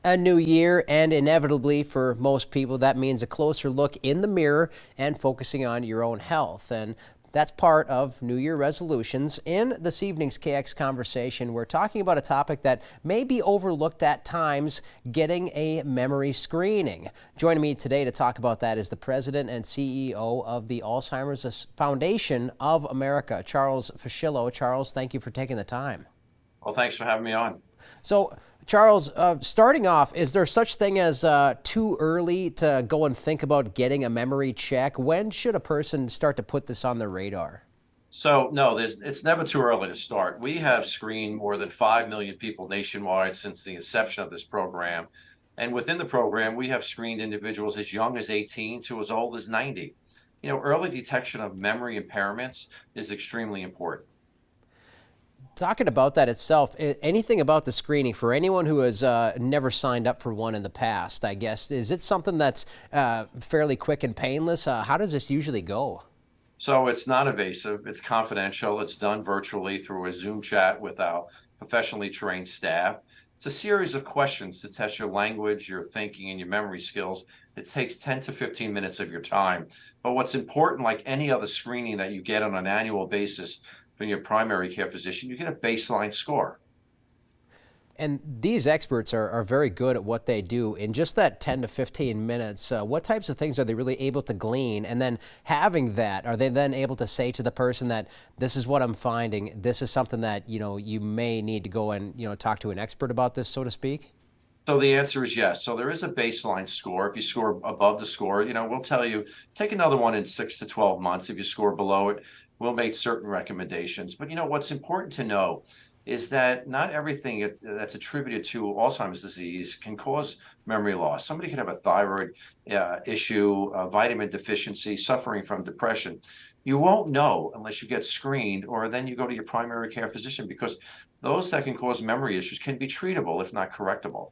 A new year, and inevitably for most people, that means a closer look in the mirror and focusing on your own health. And that's part of New Year resolutions. In this evening's KX conversation, we're talking about a topic that may be overlooked at times, getting a memory screening. Joining me today to talk about that is the president and CEO of the Alzheimer's Foundation of America, Charles Fuschillo. Charles, thank you for taking the time. Well, thanks for having me on. So, Charles, starting off, is there such thing as too early to go and think about getting a memory check? When should a person start to put this on their radar? So, no, it's never too early to start. We have screened more than 5 million people nationwide since the inception of this program. And within the program, we have screened individuals as young as 18 to as old as 90. Early detection of memory impairments is extremely important. Talking about that itself, anything about the screening for anyone who has never signed up for one in the past, I guess, is it something that's fairly quick and painless? How does this usually go? So it's not invasive, it's confidential, it's done virtually through a Zoom chat with our professionally trained staff. It's a series of questions to test your language, your thinking, and your memory skills. It takes 10 to 15 minutes of your time. But what's important, like any other screening that you get on an annual basis from your primary care physician, you get a baseline score. And these experts are very good at what they do. In just that 10 to 15 minutes, what types of things are they really able to glean? And then having that, are they then able to say to the person that this is what I'm finding, this is something that, you may need to go and, talk to an expert about this, so to speak? So the answer is yes. So there is a baseline score. If you score above the score, we'll tell you, take another one in 6 to 12 months. If you score below it, we'll make certain recommendations. But what's important to know is that not everything that's attributed to Alzheimer's disease can cause memory loss. Somebody can have a thyroid issue, a vitamin deficiency, suffering from depression. You won't know unless you get screened, or then you go to your primary care physician, because those that can cause memory issues can be treatable if not correctable.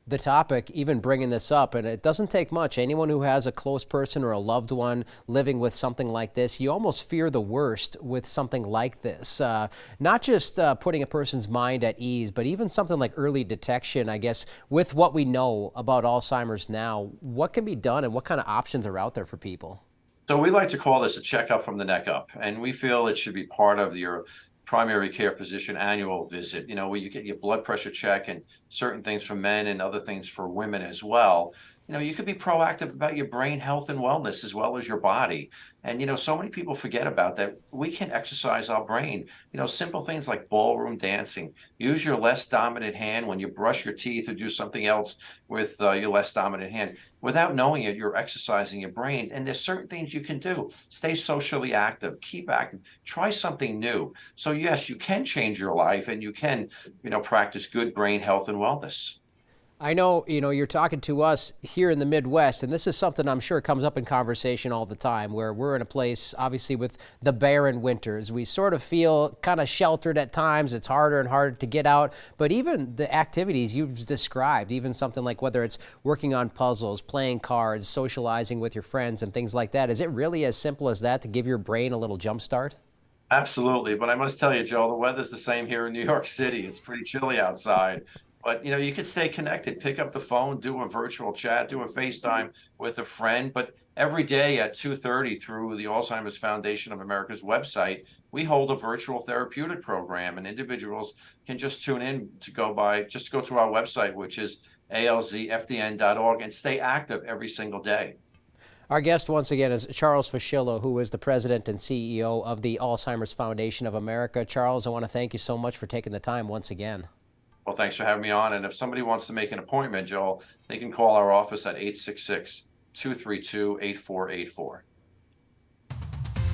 The topic, even bringing this up, and it doesn't take much. Anyone who has a close person or a loved one living with something like this, you almost fear the worst with something like this. Not just putting a person's mind at ease, but even something like early detection, I guess, with what we know about Alzheimer's now, what can be done and what kind of options are out there for people? So we like to call this a checkup from the neck up, and we feel it should be part of your primary care physician annual visit, where you get your blood pressure check and certain things for men and other things for women as well. You could be proactive about your brain health and wellness as well as your body. And, so many people forget about that. We can exercise our brain. Simple things like ballroom dancing. Use your less dominant hand when you brush your teeth or do something else with your less dominant hand. Without knowing it, you're exercising your brain. And there's certain things you can do. Stay socially active, keep active, try something new. So yes, you can change your life, and you can, practice good brain health and wellness. I know, you're talking to us here in the Midwest, and this is something I'm sure comes up in conversation all the time, where we're in a place, obviously, with the barren winters. We sort of feel kind of sheltered at times. It's harder and harder to get out. But even the activities you've described, even something like whether it's working on puzzles, playing cards, socializing with your friends, and things like that, is it really as simple as that to give your brain a little jump start? Absolutely. But I must tell you, Joe, the weather's the same here in New York City. It's pretty chilly outside. But you could stay connected, pick up the phone, do a virtual chat, do a FaceTime with a friend. But every day at 2:30 through the Alzheimer's Foundation of America's website, we hold a virtual therapeutic program, and individuals can just tune in to just go to our website, which is alzfdn.org, and stay active every single day. Our guest once again is Charles Fuschillo, who is the president and CEO of the Alzheimer's Foundation of America. Charles, I want to thank you so much for taking the time once again. Well, thanks for having me on. And if somebody wants to make an appointment, Joel, they can call our office at 866-232-8484.